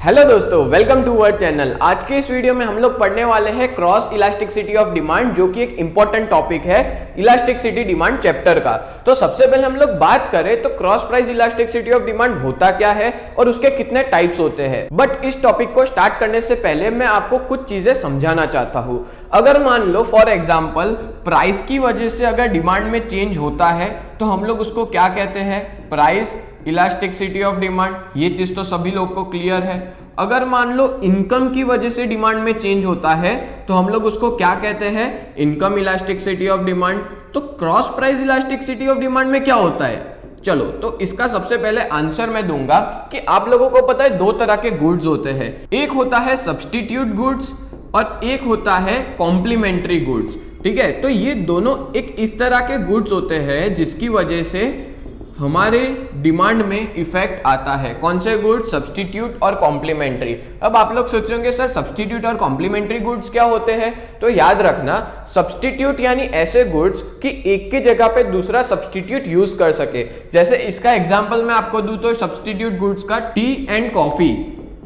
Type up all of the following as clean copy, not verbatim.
Hello दोस्तों, welcome to our channel. आज के इस वीडियो में हम लोग पढ़ने वाले हैं क्रॉस इलास्टिसिटी ऑफ डिमांड, जो कि एक इंपॉर्टेंट टॉपिक है इलास्टिसिटी डिमांड चैप्टर का। तो सबसे पहले हम लोग बात करें तो cross price elasticity of demand होता क्या है और उसके कितने टाइप्स होते हैं। बट इस टॉपिक को स्टार्ट करने से पहले मैं आपको कुछ चीजें समझाना चाहता हूँ। अगर मान लो फॉर एग्जाम्पल प्राइस की वजह से अगर डिमांड में चेंज होता है तो हम लोग उसको क्या कहते हैं, प्राइस इलास्टिसिटी ऑफ डिमांड। ये चीज तो सभी लोग को क्लियर है। अगर मान लो इनकम की वजह से डिमांड में चेंज होता है तो हम लोग उसको क्या कहते हैं, इनकम इलास्टिसिटी ऑफ डिमांड। तो cross price elasticity of demand में क्या होता है, चलो तो इसका सबसे पहले आंसर मैं दूंगा कि आप लोगों को पता है दो तरह के गुड्स होते हैं। एक होता है सब्स्टिट्यूट गुड्स और एक होता है कॉम्प्लीमेंट्री गुड्स। ठीक है, तो ये दोनों एक इस तरह के गुड्स होते हैं जिसकी वजह से हमारे डिमांड में इफेक्ट आता है। कौन से गुड्स, सब्स्टिट्यूट और कॉम्प्लीमेंट्री। अब आप लोग सोच रहे होंगे सर सब्स्टिट्यूट और कॉम्प्लीमेंट्री गुड्स क्या होते हैं। तो याद रखना, सब्स्टिट्यूट यानी ऐसे गुड्स कि एक की जगह पे दूसरा सब्स्टिट्यूट यूज कर सके। जैसे इसका एग्जांपल मैं आपको दूं तो सब्स्टिट्यूट गुड्स का टी एंड कॉफी,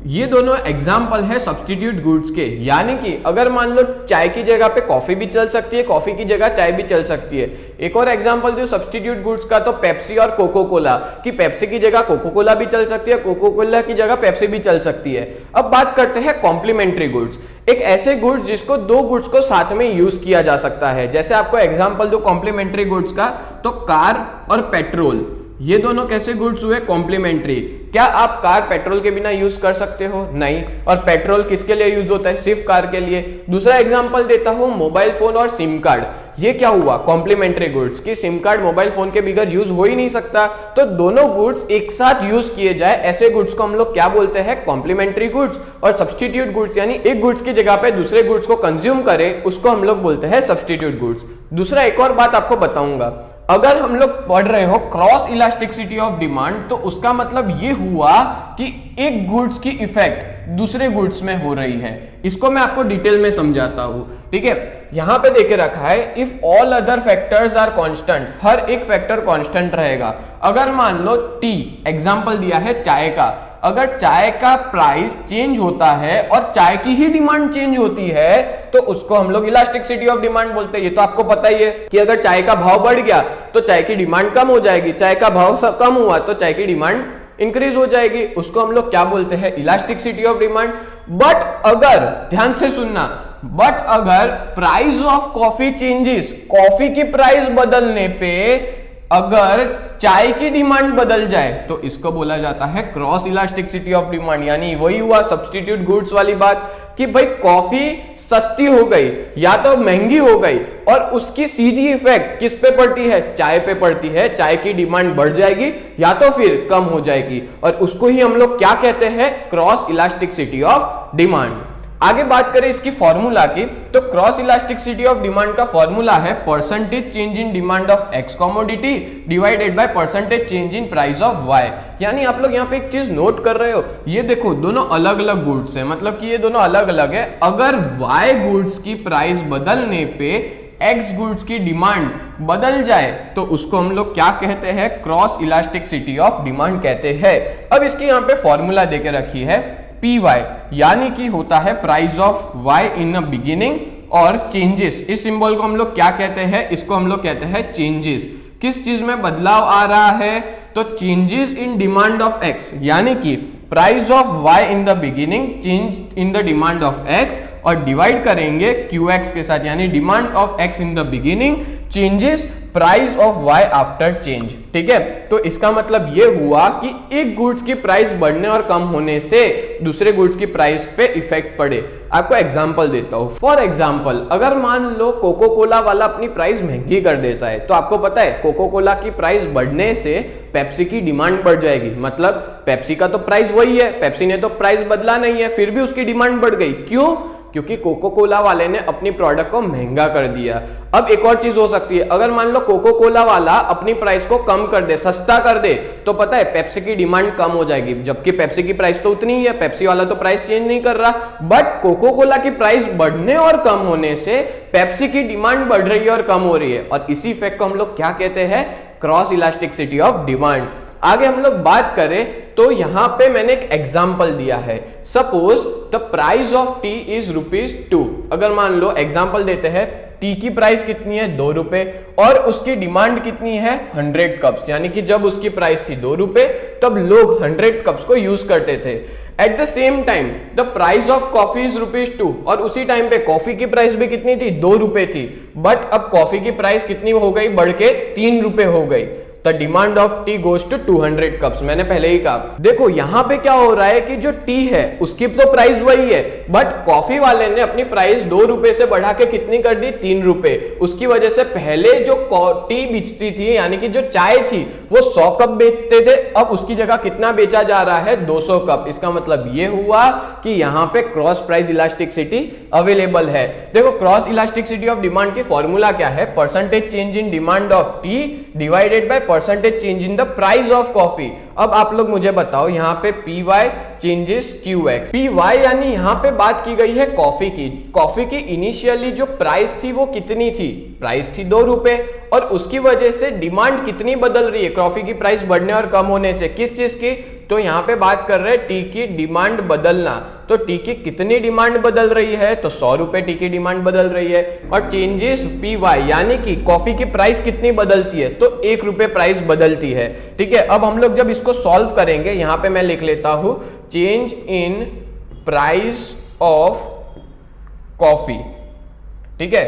ये दोनों एग्जाम्पल है सब्स्टिट्यूट गुड्स के। यानी कि अगर मान लो चाय की जगह पे कॉफी भी चल सकती है, कॉफी की जगह चाय भी चल सकती है। एक और एग्जाम्पल दूं सब्स्टिट्यूट गुड्स का तो पेप्सी और कोको कोला, कि पेप्सी की जगह कोको कोला भी चल सकती है, कोको कोला की जगह पेप्सी भी चल सकती है। अब बात करते हैं कॉम्प्लीमेंट्री गुड्स। एक ऐसे गुड्स जिसको दो गुड्स को साथ में यूज किया जा सकता है। जैसे आपको एग्जाम्पल दो कॉम्प्लीमेंट्री गुड्स का, तो कार और पेट्रोल, ये दोनों कैसे गुड्स हुए, कॉम्प्लीमेंट्री। क्या आप कार पेट्रोल के बिना यूज कर सकते हो, नहीं। और पेट्रोल किसके लिए यूज होता है, सिर्फ कार के लिए। दूसरा एग्जांपल देता हूं मोबाइल फोन और सिम कार्ड। ये क्या हुआ, कॉम्प्लीमेंट्री गुड्स, कि सिम कार्ड मोबाइल फोन के बगैर यूज हो ही नहीं सकता। तो दोनों गुड्स एक साथ यूज किए जाए, ऐसे गुड्स को हम लोग क्या बोलते हैं, कॉम्प्लीमेंट्री गुड्स। और सब्स्टिट्यूट गुड्स यानी एक गुड्स की जगह पे दूसरे गुड्स को कंज्यूम करे, उसको हम लोग बोलते हैं सब्स्टिट्यूट गुड्स। दूसरा एक और बात आपको बताऊंगा, अगर हम लोग पढ़ रहे हो क्रॉस इलास्टिसिटी ऑफ डिमांड तो उसका मतलब ये हुआ कि एक गुड्स की इफेक्ट दूसरे गुड्स में हो रही है। इसको मैं आपको डिटेल में समझाता हूं। ठीक है, यहां पे देके रखा है if all other factors are constant, हर एक फैक्टर कांस्टेंट रहेगा। अगर मान लो टी, एग्जांपल दिया है चाय का, अगर चाय का प्राइस चेंज होता है और चाय की ही डिमांड चेंज होती है तो उसको हम लोग इलास्टिसिटी ऑफ डिमांड बोलते हैं। ये तो आपको पता ही है कि अगर चाय का भाव बढ़ गया तो चाय की डिमांड कम हो जाएगी, चाय का भाव कम हुआ तो चाय की डिमांड इंक्रीज हो जाएगी। उसको हम लोग क्या बोलते हैं, इलास्टिसिटी ऑफ डिमांड। बट अगर, ध्यान से सुनना, बट अगर price of coffee changes, coffee की प्राइस बदलने पे अगर चाय की डिमांड बदल जाए तो इसको बोला जाता है क्रॉस इलास्टिसिटी ऑफ डिमांड। यानी वही हुआ सब्स्टिट्यूट गुड्स वाली बात कि भाई कॉफी सस्ती हो गई या तो महंगी हो गई और उसकी सीधी इफेक्ट किस पे पड़ती है, चाय पे पड़ती है। चाय की डिमांड बढ़ जाएगी या तो फिर कम हो जाएगी, और उसको ही हम लोग क्या कहते हैं, क्रॉस इलास्टिसिटी ऑफ डिमांड। आगे बात करें इसकी फॉर्मूला की, तो क्रॉस इलास्टिसिटी ऑफ डिमांड का फॉर्मूला है percentage change in demand of X commodity divided by percentage change in price of Y. यानी आप लोग यहाँ पे एक चीज नोट कर रहे हो, ये देखो दोनों अलग अलग गुड्स है, मतलब कि ये दोनों अलग अलग है। अगर वाई गुड्स की प्राइस बदलने पे एक्स गुड्स की डिमांड बदल जाए तो उसको हम लोग क्या कहते हैं, क्रॉस इलास्टिसिटी ऑफ डिमांड कहते हैं। अब इसकी यहाँ पे फॉर्मूला देके रखी है पी वाई, यानी कि होता है price of Y in a beginning और चेंजेस। इस सिंबल को हम लोग क्या कहते हैं, इसको हम लोग कहते हैं चेंजेस। किस चीज में बदलाव आ रहा है, तो changes in demand of X, यानी कि price of Y in the beginning, change in the demand of X, और डिवाइड करेंगे क्यू एक्स के साथ, यानी demand of X in the beginning, changes price of Y after change. ठीक है, तो इसका मतलब ये हुआ कि एक गुड्स की प्राइस बढ़ने और कम होने से दूसरे गुड्स की प्राइस पे इफेक्ट पड़े। आपको एग्जांपल देता हूं। फॉर एग्जांपल अगर मान लो कोको कोला वाला अपनी प्राइस महंगी कर देता है, तो आपको पता है कोको कोला की प्राइस बढ़ने से पेप्सी की डिमांड बढ़ जाएगी। मतलब पेप्सी का तो प्राइस वही है, पेप्सी ने तो प्राइस बदला नहीं है, फिर भी उसकी डिमांड बढ़ गई। क्यों, क्योंकि कोको कोला वाले ने अपनी प्रोडक्ट को महंगा कर दिया। अब एक और चीज हो सकती है, अगर मान लो कोको कोला वाला अपनी प्राइस को कम कर दे, सस्ता कर दे, तो पता है पेप्सी की डिमांड कम हो जाएगी, जबकि पेप्सी की प्राइस तो उतनी ही है, पेप्सी वाला तो प्राइस चेंज नहीं कर रहा। बट कोको कोला की प्राइस बढ़ने और कम होने से पेप्सी की डिमांड बढ़ रही है और कम हो रही है, और इसी इफेक्ट को हम लोग क्या कहते हैं, क्रॉस इलास्टिसिटी ऑफ डिमांड। आगे हम लोग बात करें तो यहाँ पे मैंने एक एग्जाम्पल दिया है, suppose the price of T is ₹2। अगर मान लो एग्जाम्पल देते हैं, टी की प्राइस कितनी है ₹2 और उसकी डिमांड कितनी है 100 कप्स, यानी कि जब उसकी प्राइस थी ₹2 तब लोग 100 कप्स को यूज करते थे। At the same time the price of coffee is ₹2 और उसी टाइम पे कॉफी की प्राइस भी कितनी थी, ₹2 थी, बट अब कॉफी की प्राइस कितनी हो गई, बढ़ के ₹3 हो गई। The demand of tea goes to 200 cups. मैंने पहले ही कहा, देखो यहां पे क्या हो रहा है कि जो टी है उसकी तो प्राइस वही है, बट कॉफी वाले ने अपनी प्राइस ₹2 से बढ़ा के कितनी कर दी, ₹3। उसकी वजह से पहले जो टी बेचती थी, यानी कि जो चाय थी वो 100 कप बेचते थे, अब उसकी जगह कितना बेचा जा रहा है, 200 कप। इसका मतलब ये हुआ कि यहां पे क्रॉस प्राइस इलास्टिसिटी अवेलेबल है। देखो क्रॉस इलास्टिसिटी ऑफ डिमांड की फॉर्मूला क्या है, percentage change in demand of T divided by percentage change in the price of coffee. अब आप लोग मुझे बताओ, यहाँ पे PY चेंजेस QX। PY यानी यहाँ पे बात की गई है कॉफी की। कॉफी की इनिशियली जो प्राइस थी वो कितनी थी, प्राइस थी ₹2 और उसकी वजह से डिमांड कितनी बदल रही है, कॉफी की प्राइस बढ़ने और कम होने से, किस चीज की, तो यहाँ पे बात कर रहे हैं टी की डिमांड बदलना। तो टी की कितनी डिमांड बदल रही है, तो ₹100 टी की डिमांड बदल रही है। और चेंजेस PY यानी कि कॉफी की प्राइस कितनी बदलती है, तो ₹1 प्राइस बदलती है। ठीक है, अब हम लोग जब इसको सॉल्व करेंगे, यहां पे मैं लिख लेता हूं change in price of coffee. ठीक है,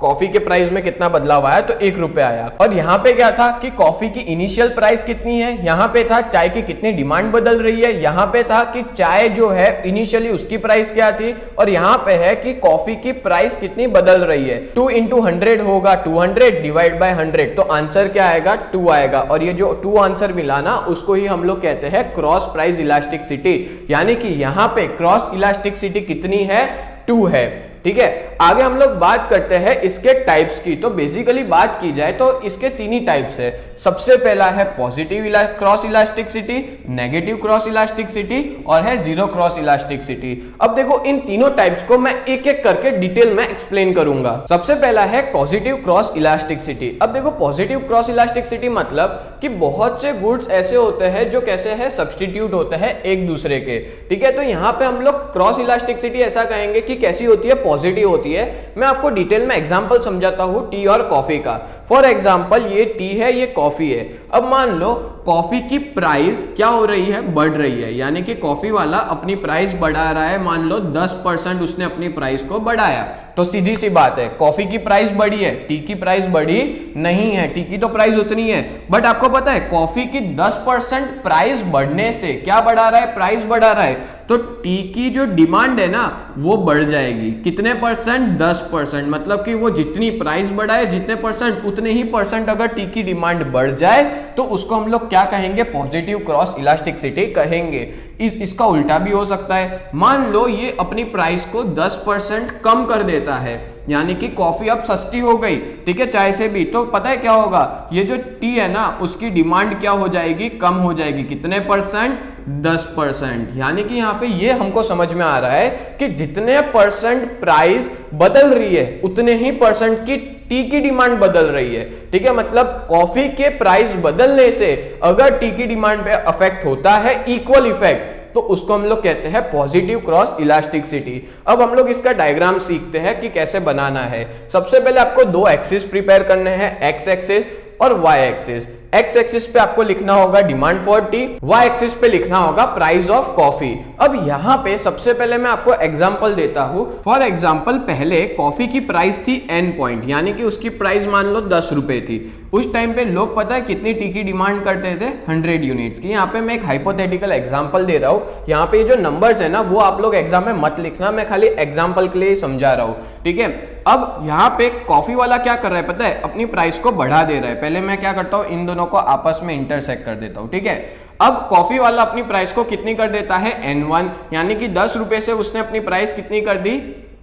कॉफी के प्राइस में कितना बदलाव आया, तो ₹1 आया। और यहाँ पे क्या था कि कॉफी की इनिशियल प्राइस कितनी है, यहाँ पे था चाय की कितनी डिमांड बदल रही है, यहाँ पे था कि चाय जो है इनिशियली उसकी प्राइस क्या थी, और यहाँ पे है कि कॉफी की प्राइस कितनी बदल रही है। 2 × 100 होगा 200 डिवाइड बाय 100, तो आंसर क्या आएगा, 2 आएगा। और ये जो 2 आंसर मिला ना, उसको ही हम लोग कहते हैं क्रॉस प्राइस इलास्टिसिटी, यानी कि यहाँ पे क्रॉस इलास्टिसिटी कितनी है, 2 है। ठीक है, आगे हम लोग बात करते हैं इसके टाइप्स की। तो बेसिकली बात की जाए तो इसके 3 ही टाइप्स है। सबसे पहला है positive cross elasticity, negative cross elasticity और है जीरो क्रॉस इलास्टिसिटी। अब देखो इन तीनों टाइप्स को मैं एक एक करके डिटेल में एक्सप्लेन करूंगा। सबसे पहला है पॉजिटिव क्रॉस इलास्टिसिटी। अब देखो पॉजिटिव क्रॉस इलास्टिसिटी मतलब कि बहुत से गुड्स ऐसे होते हैं जो कैसे है, सब्सटीट्यूट होते हैं एक दूसरे के। ठीक है, तो यहाँ पे हम लोग क्रॉस इलास्टिसिटी ऐसा कहेंगे कि कैसी होती है, पॉजिटिव होती है। मैं आपको डिटेल में एग्जांपल समझाता हूं टी और कॉफी का। फॉर एग्जांपल ये टी है, ये कॉफी है। अब मान लो कॉफी की प्राइस क्या हो रही है, बढ़ रही है, यानी कि कॉफी वाला अपनी प्राइस बढ़ा रहा है। मान लो 10% उसने अपनी प्राइस को बढ़ाया, तो सीधी सी बात है कॉफी की प्राइस बढ़ी है, टी की प्राइस बढ़ी नहीं है। टी की तो प्राइस उतनी है, बट आपको पता है कॉफी की 10% प्राइस बढ़ने से क्या बढ़ा रहा है, प्राइस बढ़ा रहा है, तो टी की जो डिमांड है ना वो बढ़ जाएगी। कितने परसेंट, 10%। मतलब कि वो जितनी प्राइस बढ़ाए, जितने परसेंट, उतने ही परसेंट अगर टी की डिमांड बढ़ जाए तो उसको हम लोग क्या कहेंगे, पॉजिटिव क्रॉस इलास्टिसिटी कहेंगे। इसका उल्टा भी हो सकता है। मान लो ये अपनी प्राइस को 10% कम कर देता है, यानी कि कॉफी अब सस्ती हो गई, ठीक है, चाय से भी, तो पता है क्या होगा, ये जो टी है ना उसकी डिमांड क्या हो जाएगी, कम हो जाएगी। कितने परसेंट, 10%। यानी कि यहाँ पे ये हमको समझ में आ रहा है कि जितने परसेंट प्राइस बदल रही है उतने ही परसेंट की टी की डिमांड बदल रही है। ठीक है, मतलब कॉफी के प्राइस बदलने से अगर टी की डिमांड पे अफेक्ट होता है, इक्वल इफेक्ट, तो उसको हम लोग कहते हैं पॉजिटिव क्रॉस इलास्टिसिटी। अब हम लोग इसका डायग्राम सीखते हैं कि कैसे बनाना है। सबसे पहले आपको 2 एक्सिस प्रिपेयर करने हैं, एक्स एक्सिस और वाई एक्सिस। एक्स एक्सिस पे आपको लिखना होगा demand for tea, Y axis पे लिखना होगा प्राइस ऑफ कॉफी। अब यहाँ पे सबसे पहले मैं आपको एग्जांपल देता हूँ। फॉर एग्जांपल पहले कॉफी की प्राइस थी n पॉइंट, यानी कि उसकी प्राइस मान लो 10 रुपए थी। उस टाइम पे लोग पता है कितनी टी की डिमांड करते थे, 100 यूनिट्स की। यहाँ पे मैं एक हाइपोथेटिकल एग्जांपल दे रहा हूँ। यहाँ पे जो नंबर्स है ना वो आप लोग एग्जाम में मत लिखना, मैं खाली एग्जांपल के लिए समझा रहा हूँ। ठीक है, अब यहाँ पे कॉफी वाला क्या कर रहा है पता है, अपनी प्राइस को बढ़ा दे रहा है। पहले मैं क्या करता हूँ, इन दोनों को आपस में इंटरसेक्ट कर देता हूँ। ठीक है, अब कॉफी वाला अपनी प्राइस को कितनी कर देता है, n1, यानी कि 10 रुपए से उसने अपनी प्राइस कितनी कर दी,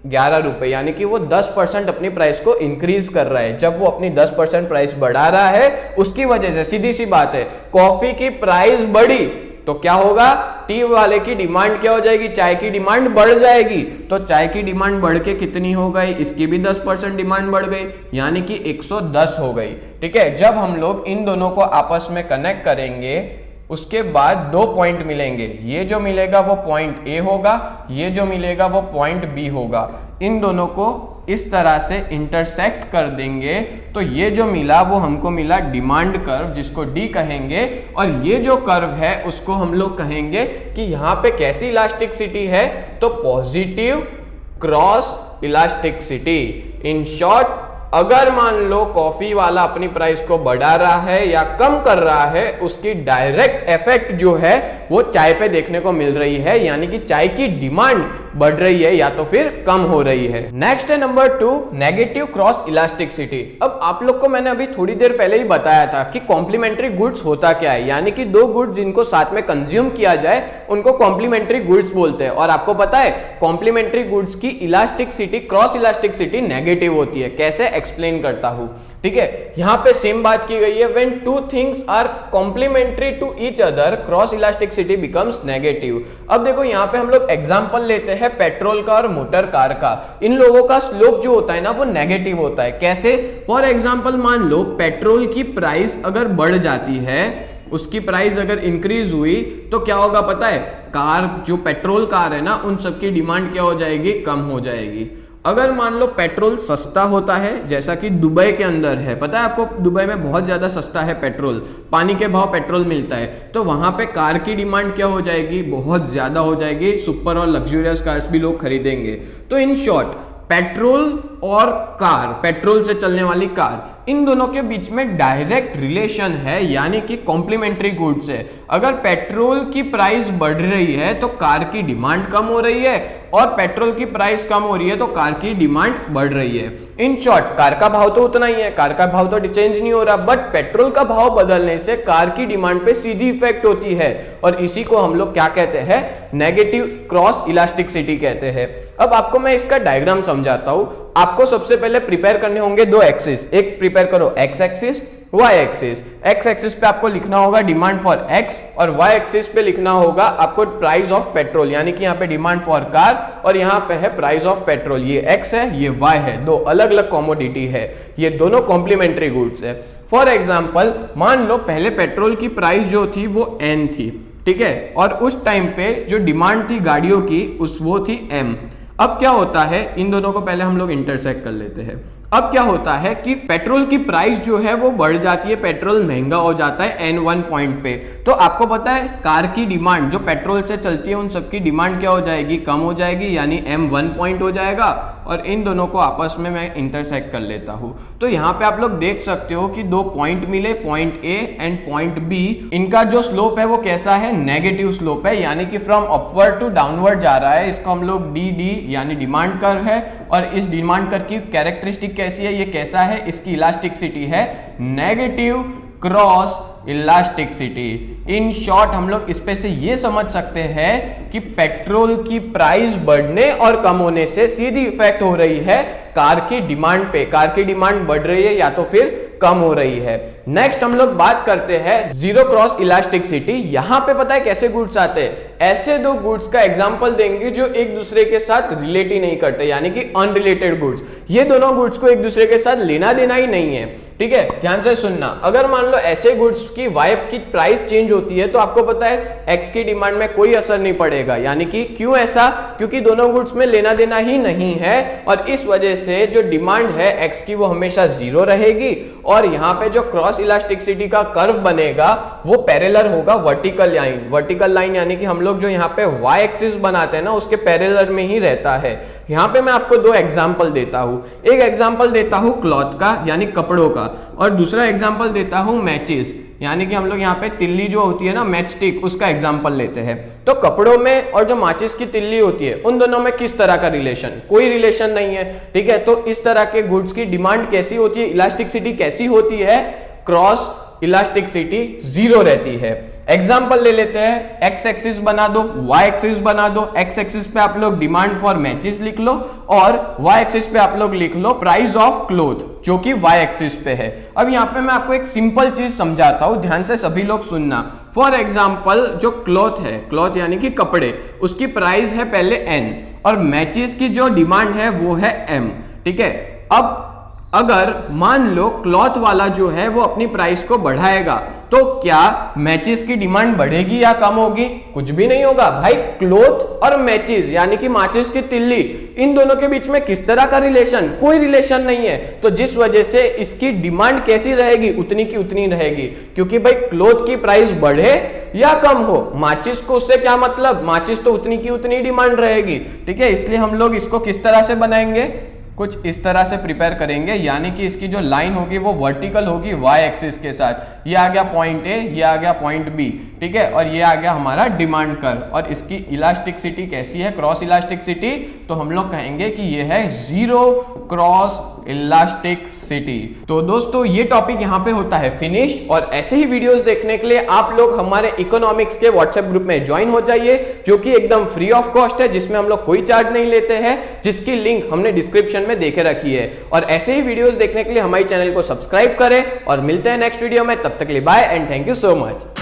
11 रुपए, यानी कि वो 10% अपनी प्राइस को इंक्रीज कर रहा है। जब वो अपनी 10% प्राइस बढ़ा रहा है उसकी वजह से सीधी सी बात है कॉफी की प्राइस बढ़ी तो क्या होगा, टी वाले की डिमांड क्या हो जाएगी, चाय की डिमांड बढ़ जाएगी। तो चाय की डिमांड बढ़ के कितनी हो गई, इसकी भी 10% डिमांड बढ़ गई, यानी कि 110 हो गई। ठीक है, जब हम लोग इन दोनों को आपस में कनेक्ट करेंगे उसके बाद 2 पॉइंट मिलेंगे, ये जो मिलेगा वो पॉइंट ए होगा, ये जो मिलेगा वो पॉइंट बी होगा। इन दोनों को इस तरह से इंटरसेक्ट कर देंगे तो ये जो मिला वो हमको मिला डिमांड कर्व, जिसको डी कहेंगे, और ये जो कर्व है उसको हम लोग कहेंगे कि यहाँ पे कैसी इलास्टिसिटी है, तो positive cross elasticity. In short, अगर मान लो कॉफी वाला अपनी प्राइस को बढ़ा रहा है या कम कर रहा है, उसकी डायरेक्ट इफेक्ट जो है वो चाय पे देखने को मिल रही है, यानी कि चाय की डिमांड बढ़ रही है या तो फिर कम हो रही है। नेक्स्ट है नंबर 2, नेगेटिव क्रॉस इलास्टिसिटी। अब आप लोग को मैंने अभी थोड़ी देर पहले ही बताया था कि कॉम्प्लीमेंट्री गुड्स होता क्या है, यानी कि 2 गुड्स जिनको साथ में कंज्यूम किया जाए उनको कॉम्प्लीमेंट्री गुड्स बोलते हैं। और आपको पता है कॉम्प्लीमेंट्री गुड्स की इलास्टिसिटी, क्रॉस इलास्टिसिटी नेगेटिव होती है। कैसे, एक्सप्लेन करता हूं, ठीक है। यहां पे सेम बात की गई है, when 2 things are complementary to each other cross elasticity becomes negative. अब देखो यहां पे हम लोग एग्जांपल लेते हैं पेट्रोल का और मोटर कार का। इन लोगों का स्लोप जो होता है ना वो नेगेटिव होता है। कैसे, फॉर एग्जांपल मान लो पेट्रोल की प्राइस अगर बढ़ जाती है, उसकी प्राइस अगर इंक्रीज हुई तो क्या होगा पता है, कार जो पेट्रोल कार है ना उन सबकी डिमांड क्या हो जाएगी, कम हो जाएगी। अगर मान लो पेट्रोल सस्ता होता है, जैसा कि दुबई के अंदर है, पता है आपको दुबई में बहुत ज्यादा सस्ता है पेट्रोल, पानी के भाव पेट्रोल मिलता है, तो वहां पे कार की डिमांड क्या हो जाएगी, बहुत ज्यादा हो जाएगी, सुपर और लग्जूरियस कार्स भी लोग खरीदेंगे। तो इन शॉर्ट पेट्रोल और कार, पेट्रोल से चलने वाली कार, इन दोनों के बीच में डायरेक्ट रिलेशन है, यानी कि कॉम्प्लीमेंट्री गुड्स है। अगर पेट्रोल की प्राइस बढ़ रही है तो कार की डिमांड कम हो रही है, और पेट्रोल की प्राइस कम हो रही है तो कार की डिमांड बढ़ रही है। इन शॉर्ट कार का भाव तो उतना ही है, कार का भाव तो चेंज नहीं हो रहा, बट पेट्रोल का भाव बदलने से कार की डिमांड पे सीधी इफेक्ट होती है, और इसी को हम लोग क्या कहते हैं, नेगेटिव क्रॉस इलास्टिसिटी कहते हैं। अब आपको मैं इसका डायग्राम समझाता हूं। आपको सबसे पहले प्रिपेयर करने होंगे 2 एक्सिस, एक प्रिपेयर करो X axis, Y axis. X axis पे आपको लिखना होगा डिमांड फॉर एक्स, और वाई एक्सिस पे लिखना होगा आपको प्राइस ऑफ पेट्रोल, यानी कि यहाँ पे डिमांड फॉर कार और यहाँ पे है प्राइस ऑफ पेट्रोल। ये एक्स है, ये वाई है, 2 अलग अलग कॉमोडिटी है, ये दोनों कॉम्प्लीमेंट्री गुड्स है। फॉर एग्जाम्पल मान लो पहले पेट्रोल की प्राइस जो थी वो एन थी, ठीक है, और उस टाइम पे जो डिमांड थी गाड़ियों की वो थी एम। अब क्या होता है, इन दोनों को पहले हम लोग इंटरसेक्ट कर लेते हैं। अब क्या होता है कि पेट्रोल की प्राइस जो है वो बढ़ जाती है, पेट्रोल महंगा हो जाता है N1 पॉइंट पे। तो आपको पता है कार की डिमांड जो पेट्रोल से चलती है उन सबकी डिमांड क्या हो जाएगी, कम हो जाएगी, यानी M1 पॉइंट हो जाएगा, और इन दोनों को आपस में मैं इंटरसेक्ट कर लेता हूं। तो यहाँ पे आप लोग देख सकते हो कि 2 पॉइंट मिले, point A and point B. इनका जो स्लोप है वो कैसा है, नेगेटिव स्लोप है, यानी कि फ्रॉम अपवर्ड टू डाउनवर्ड जा रहा है। इसको हम लोग डी यानी डिमांड कर्व है, और इस डिमांड कर्व की कैरेक्टरिस्टिक कैसी है, ये कैसा है, इसकी इलास्टिसिटी है negative cross elasticity. In short हम लोग इस पे से ये समझ सकते हैं कि पेट्रोल की प्राइस बढ़ने और कम होने से सीधी इफेक्ट हो रही है कार की डिमांड पे, कार की डिमांड बढ़ रही है या तो फिर कम हो रही है। नेक्स्ट हम लोग बात करते हैं जीरो क्रॉस इलास्टिसिटी। यहां पे पता है कैसे गुड्स आते हैं, ऐसे 2 गुड्स का एग्जांपल देंगे जो एक दूसरे के साथ रिलेट ही नहीं करते, यानी कि अनरिलेटेड गुड्स। ये दोनों गुड्स को एक दूसरे के साथ लेना देना ही नहीं है, ठीक है, ध्यान से सुनना। अगर मान लो ऐसे गुड्स की वाई की प्राइस चेंज होती है तो आपको पता है एक्स की डिमांड में कोई असर नहीं पड़ेगा, यानी कि क्यों ऐसा, क्योंकि दोनों गुड्स में लेना देना ही नहीं है, और इस वजह से जो डिमांड है एक्स की वो हमेशा 0 रहेगी, और यहाँ पे जो क्रॉस इलास्टिसिटी का कर्व बनेगा वो पैरेलल होगा वर्टिकल लाइन। वर्टिकल लाइन यानी कि हम लोग जो यहाँ पे वाई एक्सिस बनाते हैं ना उसके पैरेलल में ही रहता है। यहाँ पे मैं आपको 2 एग्जांपल देता हूँ। एक एग्जांपल देता हूँ क्लॉथ का यानी कपड़ों का, और दूसरा एग्जांपल देता हूँ मैचेस, यानी कि हम लोग यहाँ पे तिल्ली जो होती है ना मैच स्टिक, उसका एग्जांपल लेते हैं। तो कपड़ों में और जो माचिस की तिल्ली होती है उन दोनों में किस तरह का रिलेशन, कोई रिलेशन नहीं है, ठीक है। तो इस तरह के गुड्स की डिमांड कैसी होती है, इलास्टिसिटी कैसी होती है, क्रॉस इलास्टिसिटी 0 रहती है। एग्जाम्पल ले लेते हैं, एक्स एक्सिस बना दो, वाई एक्सिस बना दो। एक्स एक्सिस पे आप लोग डिमांड फॉर मैचेस लिख लो, और वाई एक्सिस पे आप लोग लिख लो प्राइस ऑफ क्लोथ, जो कि वाई एक्सिस पे है। अब यहाँ पे मैं आपको एक सिंपल चीज समझाता हूँ, ध्यान से सभी लोग सुनना। फॉर एग्जाम्पल जो क्लॉथ है, क्लॉथ यानी कि कपड़े, उसकी प्राइस है पहले N, और मैचेस की जो डिमांड है वो है M, ठीक है। अब अगर मान लो क्लॉथ वाला जो है वो अपनी प्राइस को बढ़ाएगा, तो क्या मैचेस की डिमांड बढ़ेगी या कम होगी? कुछ भी नहीं होगा भाई। क्लोथ और मैचेस यानी कि माचिस की तिल्ली, इन दोनों के बीच में किस तरह का रिलेशन? कोई रिलेशन नहीं है। तो जिस वजह से इसकी डिमांड कैसी रहेगी? उतनी की उतनी रहेगी, क्योंकि भाई क्लोथ की प्राइस बढ़े या कम हो, माचिस को उससे क्या मतलब? माचिस तो उतनी की उतनी डिमांड रहेगी। ठीक है, इसलिए हम लोग इसको किस तरह से बनाएंगे? कुछ इस तरह से प्रिपेयर करेंगे, यानी कि इसकी जो लाइन होगी वो वर्टिकल होगी वाई एक्सिस के साथ। ये आ गया पॉइंट ए, ये आ गया पॉइंट बी, ठीक है, और ये आ गया हमारा डिमांड कर्व। और इसकी इलास्टिसिटी कैसी है? क्रॉस इलास्टिसिटी, तो हम लोग कहेंगे कि ये है जीरो क्रॉस इलास्टिसिटी। तो दोस्तों ये टॉपिक यहाँ पे होता है फिनिश। और ऐसे ही वीडियोस देखने के लिए आप लोग हमारे इकोनॉमिक्स के व्हाट्सएप ग्रुप में ज्वाइन हो जाइए, जो कि एकदम फ्री ऑफ कॉस्ट है, जिसमें हम लोग कोई चार्ज नहीं लेते हैं, जिसकी लिंक हमने डिस्क्रिप्शन में देके रखी है। और ऐसे ही वीडियोस देखने के लिए हमारे चैनल को सब्सक्राइब करें और मिलते हैं नेक्स्ट वीडियो में। तब तक के लिए bye and thank you so much.